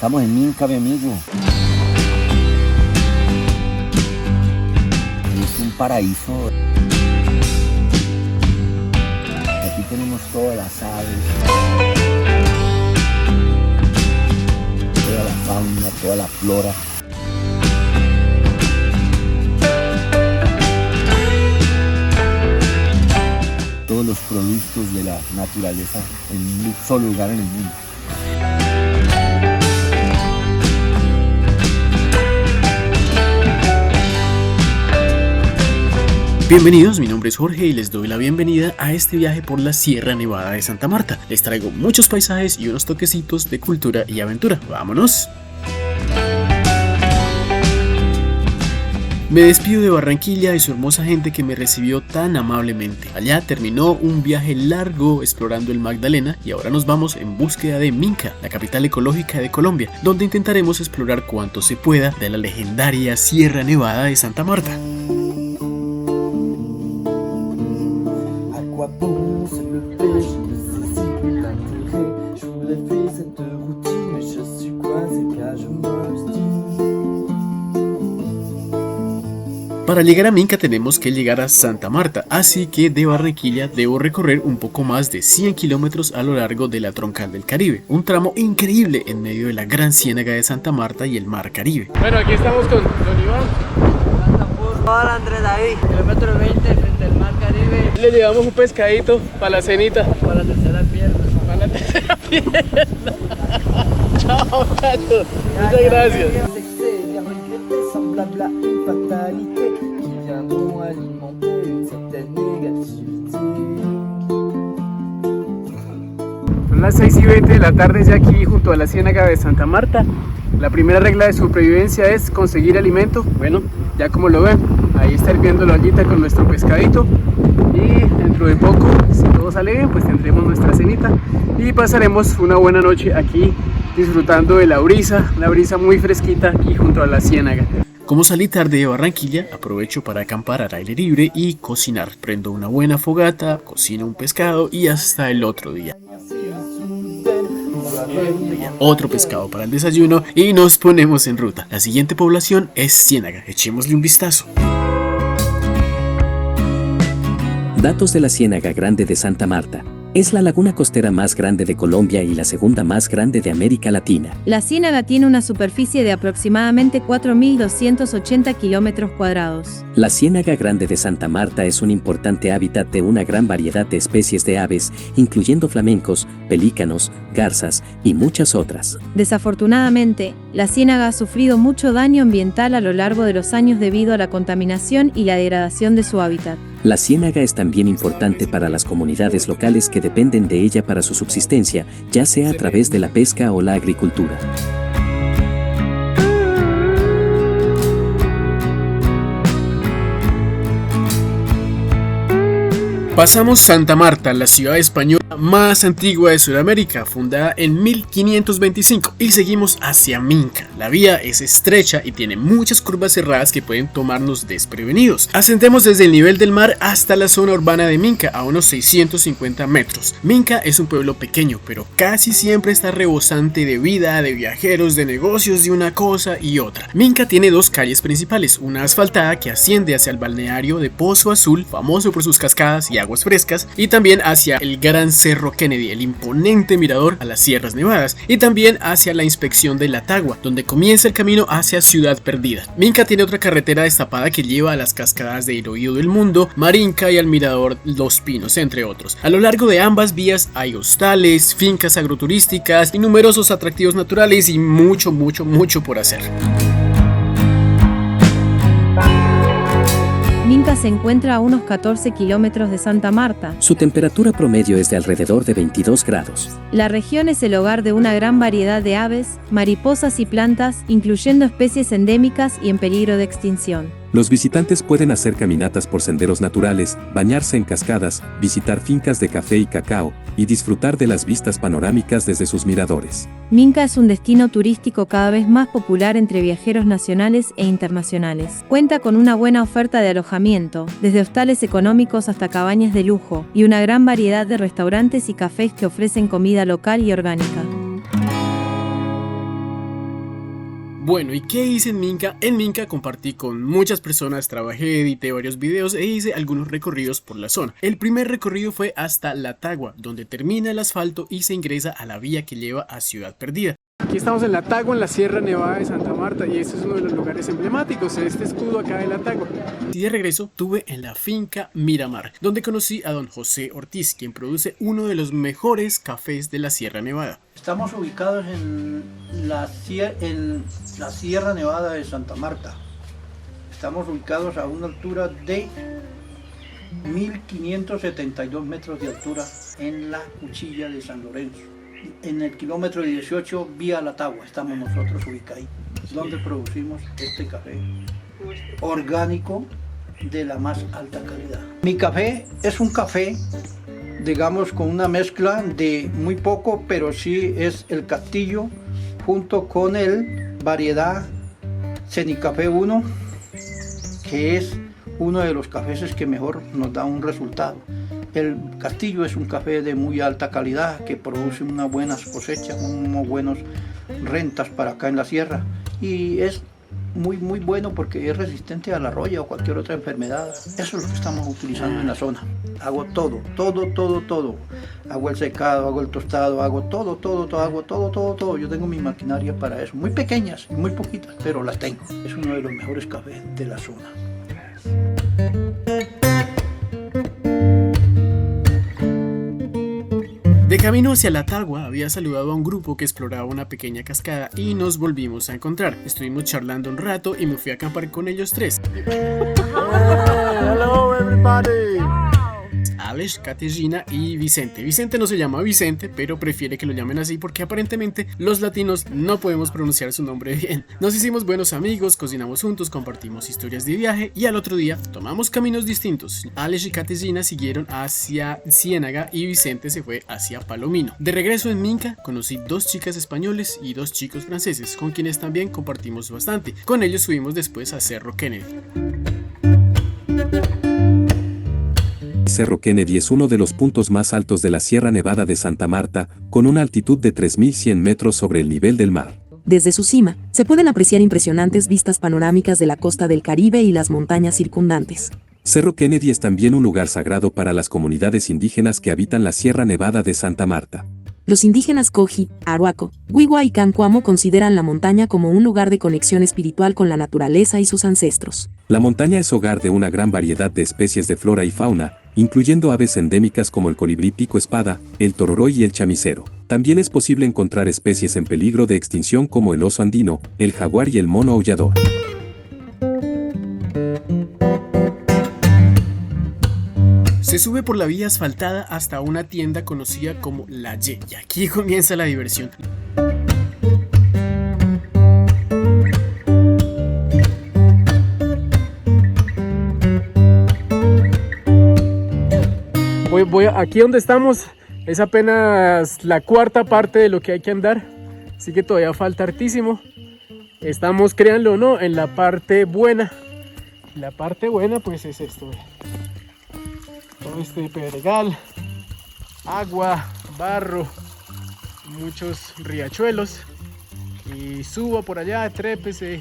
Estamos en Minca, mi amigo. Es un paraíso. Aquí tenemos todas las aves, toda la fauna, toda la flora. Todos los productos de la naturaleza en un solo lugar en el mundo. Bienvenidos, mi nombre es Jorge y les doy la bienvenida a este viaje por la Sierra Nevada de Santa Marta. Les traigo muchos paisajes y unos toquecitos de cultura y aventura. ¡Vámonos! Me despido de Barranquilla y su hermosa gente que me recibió tan amablemente. Allá terminó un viaje largo explorando el Magdalena y ahora nos vamos en búsqueda de Minca, la capital ecológica de Colombia, donde intentaremos explorar cuanto se pueda de la legendaria Sierra Nevada de Santa Marta. Para llegar a Minca tenemos que llegar a Santa Marta, así que de Barranquilla debo recorrer un poco más de 100 kilómetros a lo largo de la Troncal del Caribe, un tramo increíble en medio de la gran ciénaga de Santa Marta y el mar Caribe. Bueno, aquí estamos con Don Iván. Hola Andrés David, kilómetro 20 frente al mar Caribe. Le llevamos un pescadito para la cenita. Para la tercera pierna. Para la tercera pierna. Chao, Cacho. Muchas gracias. Son las 6:20 de la tarde ya aquí junto a la ciénaga de Santa Marta. La primera regla de supervivencia es conseguir alimento. Bueno, ya como lo ven, ahí está hirviendo la ollita con nuestro pescadito. Y dentro de poco, si todo sale bien, pues tendremos nuestra cenita y pasaremos una buena noche aquí disfrutando de la brisa, una brisa muy fresquita aquí junto a la ciénaga. Como salí tarde de Barranquilla, aprovecho para acampar al aire libre y cocinar. Prendo una buena fogata, cocino un pescado y hasta el otro día. Otro pescado para el desayuno y nos ponemos en ruta. La siguiente población es Ciénaga. Echémosle un vistazo. Datos de la Ciénaga Grande de Santa Marta. Es la laguna costera más grande de Colombia y la segunda más grande de América Latina. La Ciénaga tiene una superficie de aproximadamente 4.280 kilómetros cuadrados. La Ciénaga Grande de Santa Marta es un importante hábitat de una gran variedad de especies de aves, incluyendo flamencos, pelícanos, garzas y muchas otras. Desafortunadamente, la Ciénaga ha sufrido mucho daño ambiental a lo largo de los años debido a la contaminación y la degradación de su hábitat. La ciénaga es también importante para las comunidades locales que dependen de ella para su subsistencia, ya sea a través de la pesca o la agricultura. Pasamos Santa Marta, la ciudad española más antigua de Sudamérica, fundada en 1525, y seguimos hacia Minca. La vía es estrecha y tiene muchas curvas cerradas que pueden tomarnos desprevenidos. Ascendemos desde el nivel del mar hasta la zona urbana de Minca, a unos 650 metros. Minca es un pueblo pequeño, pero casi siempre está rebosante de vida, de viajeros, de negocios, de una cosa y otra. Minca tiene dos calles principales, una asfaltada que asciende hacia el balneario de Pozo Azul, famoso por sus cascadas y aguas frescas, y también hacia el Gran Cerro Kennedy, el imponente mirador a las Sierras Nevadas, y también hacia la inspección de La Tagua, donde comienza el camino hacia Ciudad Perdida. Minca tiene otra carretera destapada que lleva a las cascadas de El Oído del Mundo, Marinca y al mirador Los Pinos, entre otros. A lo largo de ambas vías hay hostales, fincas agroturísticas y numerosos atractivos naturales y mucho por hacer. Minca se encuentra a unos 14 kilómetros de Santa Marta. Su temperatura promedio es de alrededor de 22 grados. La región es el hogar de una gran variedad de aves, mariposas y plantas, incluyendo especies endémicas y en peligro de extinción. Los visitantes pueden hacer caminatas por senderos naturales, bañarse en cascadas, visitar fincas de café y cacao, y disfrutar de las vistas panorámicas desde sus miradores. Minca es un destino turístico cada vez más popular entre viajeros nacionales e internacionales. Cuenta con una buena oferta de alojamiento, desde hostales económicos hasta cabañas de lujo, y una gran variedad de restaurantes y cafés que ofrecen comida local y orgánica. Bueno, ¿y qué hice en Minca? En Minca compartí con muchas personas, trabajé, edité varios videos e hice algunos recorridos por la zona. El primer recorrido fue hasta La Tagua, donde termina el asfalto y se ingresa a la vía que lleva a Ciudad Perdida. Aquí estamos en La Tagua, en la Sierra Nevada de Santa Marta, y este es uno de los lugares emblemáticos, este escudo acá de La Tagua. Y de regreso tuve en la finca Miramar, donde conocí a don José Ortiz, quien produce uno de los mejores cafés de la Sierra Nevada. Estamos ubicados en la Sierra Nevada de Santa Marta. Estamos ubicados a una altura de 1572 metros de altura en la Cuchilla de San Lorenzo. En el kilómetro 18 vía La Tagua estamos nosotros ubicados, donde producimos este café orgánico de la más alta calidad. Mi café es un café, digamos, con una mezcla de muy poco, pero sí es el Castillo junto con el variedad Cenicafé 1, que es uno de los cafés que mejor nos da un resultado. El Castillo es un café de muy alta calidad que produce unas buenas cosechas, unas buenas rentas para acá en la sierra, y es muy bueno porque es resistente a la roya o cualquier otra enfermedad. Eso es lo que estamos utilizando en la zona. Hago todo. Hago el secado, hago el tostado, hago todo. Hago todo. Yo tengo mi maquinaria para eso. Muy pequeñas, muy poquitas, pero las tengo. Es uno de los mejores cafés de la zona. De camino hacia La Tagua había saludado a un grupo que exploraba una pequeña cascada y nos volvimos a encontrar. Estuvimos charlando un rato y me fui a acampar con ellos tres. Hello everybody. Alex, Caterina y Vicente. Vicente no se llama Vicente, pero prefiere que lo llamen así porque aparentemente los latinos no podemos pronunciar su nombre bien. Nos hicimos buenos amigos, cocinamos juntos, compartimos historias de viaje y al otro día tomamos caminos distintos. Alex y Caterina siguieron hacia Ciénaga y Vicente se fue hacia Palomino. De regreso en Minca conocí 2 chicas españoles y 2 chicos franceses, con quienes también compartimos bastante. Con ellos subimos después a Cerro Kennedy. Cerro Kennedy es uno de los puntos más altos de la Sierra Nevada de Santa Marta, con una altitud de 3.100 metros sobre el nivel del mar. Desde su cima, se pueden apreciar impresionantes vistas panorámicas de la costa del Caribe y las montañas circundantes. Cerro Kennedy es también un lugar sagrado para las comunidades indígenas que habitan la Sierra Nevada de Santa Marta. Los indígenas Coji, Arhuaco, Wiwa y Cancuamo consideran la montaña como un lugar de conexión espiritual con la naturaleza y sus ancestros. La montaña es hogar de una gran variedad de especies de flora y fauna, incluyendo aves endémicas como el colibrí pico espada, el tororoy y el chamisero. También es posible encontrar especies en peligro de extinción como el oso andino, el jaguar y el mono aullador. Se sube por la vía asfaltada hasta una tienda conocida como La Y, y aquí comienza la diversión. Aquí donde estamos es apenas la 4ª parte de lo que hay que andar, así que todavía falta hartísimo. Estamos, créanlo o no, en la parte buena. La parte buena pues es esto. Todo este pedregal, agua, barro, muchos riachuelos, y subo por allá, trépese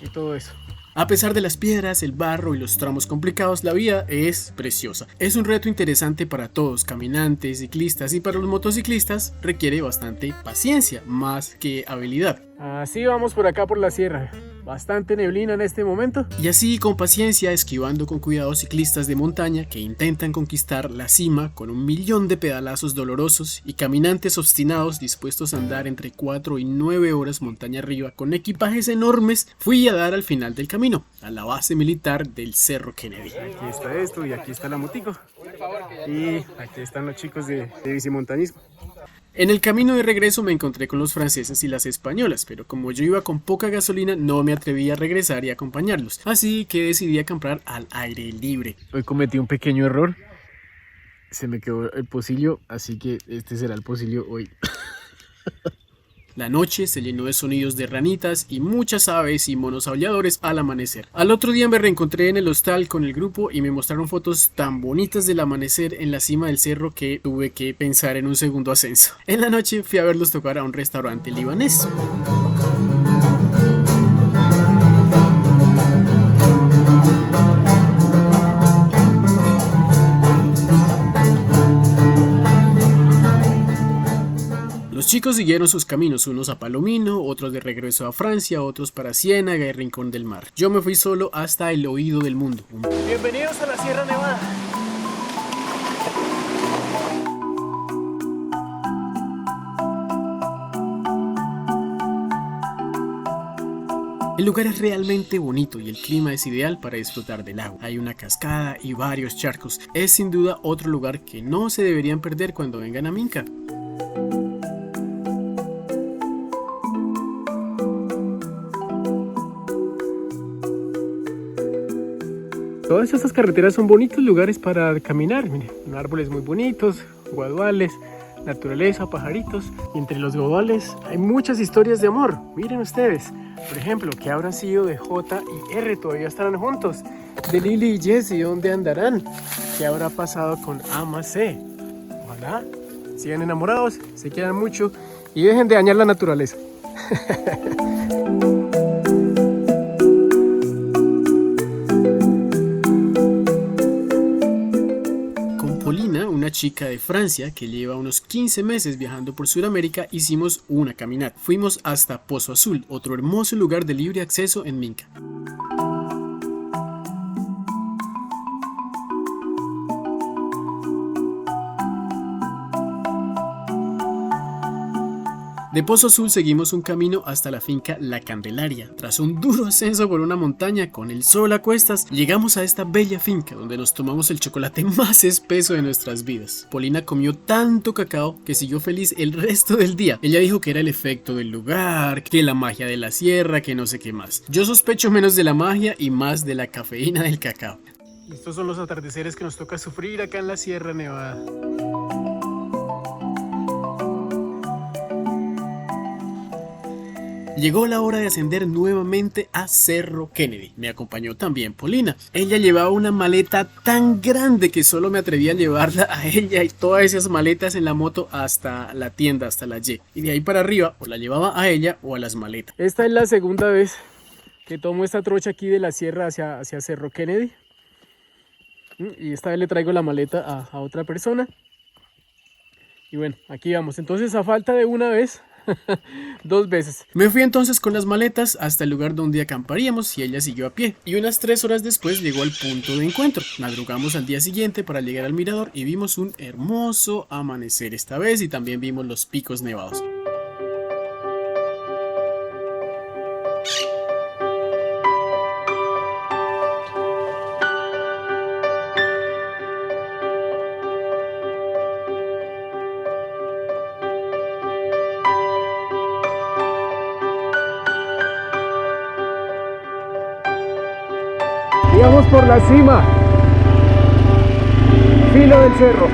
y todo eso. A pesar de las piedras, el barro y los tramos complicados, la vía es preciosa. Es un reto interesante para todos, caminantes, ciclistas, y para los motociclistas requiere bastante paciencia, más que habilidad. Así vamos por acá por la sierra. Bastante neblina en este momento. Y así con paciencia, esquivando con cuidado ciclistas de montaña que intentan conquistar la cima con 1.000.000 de pedalazos dolorosos y caminantes obstinados dispuestos a andar entre 4 y 9 horas montaña arriba con equipajes enormes, fui a dar al final del camino, a la base militar del Cerro Kennedy. Aquí está esto y aquí está la motico. Y aquí están los chicos de bicimontañismo. En el camino de regreso me encontré con los franceses y las españolas, pero como yo iba con poca gasolina no me atreví a regresar y acompañarlos, así que decidí acampar al aire libre. Hoy cometí un pequeño error, se me quedó el pocillo, así que este será el pocillo hoy. La noche se llenó de sonidos de ranitas y muchas aves y monos aulladores al amanecer. Al otro día me reencontré en el hostal con el grupo y me mostraron fotos tan bonitas del amanecer en la cima del cerro que tuve que pensar en un segundo ascenso. En la noche fui a verlos tocar a un restaurante libanés. chicos siguieron sus caminos, unos a Palomino, otros de regreso a Francia, otros para Ciénaga y Rincón del Mar. Yo me fui solo hasta el oído del mundo. Bienvenidos a la Sierra Nevada. El lugar es realmente bonito y el clima es ideal para disfrutar del agua. Hay una cascada y varios charcos. Es sin duda otro lugar que no se deberían perder cuando vengan a Minca. Todas estas carreteras son bonitos lugares para caminar. Miren, árboles muy bonitos, guaduales, naturaleza, pajaritos. Y entre los guaduales hay muchas historias de amor. Miren ustedes. Por ejemplo, ¿qué habrá sido de J y R? Todavía estarán juntos. De Lily y Jesse, ¿dónde andarán? ¿Qué habrá pasado con Ama C? Ojalá sigan enamorados, se quieran mucho y dejen de dañar la naturaleza. Una chica de Francia que lleva unos 15 meses viajando por Sudamérica, hicimos una caminata. Fuimos hasta Pozo Azul, otro hermoso lugar de libre acceso en Minca. De Pozo Azul seguimos un camino hasta la finca La Candelaria. Tras un duro ascenso por una montaña con el sol a cuestas, llegamos a esta bella finca donde nos tomamos el chocolate más espeso de nuestras vidas. Polina comió tanto cacao que siguió feliz el resto del día. Ella dijo que era el efecto del lugar, que la magia de la sierra, que no sé qué más. Yo sospecho menos de la magia y más de la cafeína del cacao. Estos son los atardeceres que nos toca sufrir acá en la Sierra Nevada. Llegó la hora de ascender nuevamente a Cerro Kennedy. Me acompañó también Polina. Ella llevaba una maleta tan grande que solo me atreví a llevarla a ella y todas esas maletas en la moto hasta la tienda, hasta la Y. Y de ahí para arriba o la llevaba a ella o a las maletas. Esta es la segunda vez que tomo esta trocha aquí de la sierra hacia Cerro Kennedy. Y esta vez le traigo la maleta a otra persona. Y bueno, aquí vamos. Entonces, a falta de una vez... 2 veces. Me fui entonces con las maletas hasta el lugar donde acamparíamos y ella siguió a pie. Y unas 3 horas después llegó al punto de encuentro. Madrugamos al día siguiente para llegar al mirador y vimos un hermoso amanecer esta vez y también vimos los picos nevados. Íbamos por la cima, filo del cerro.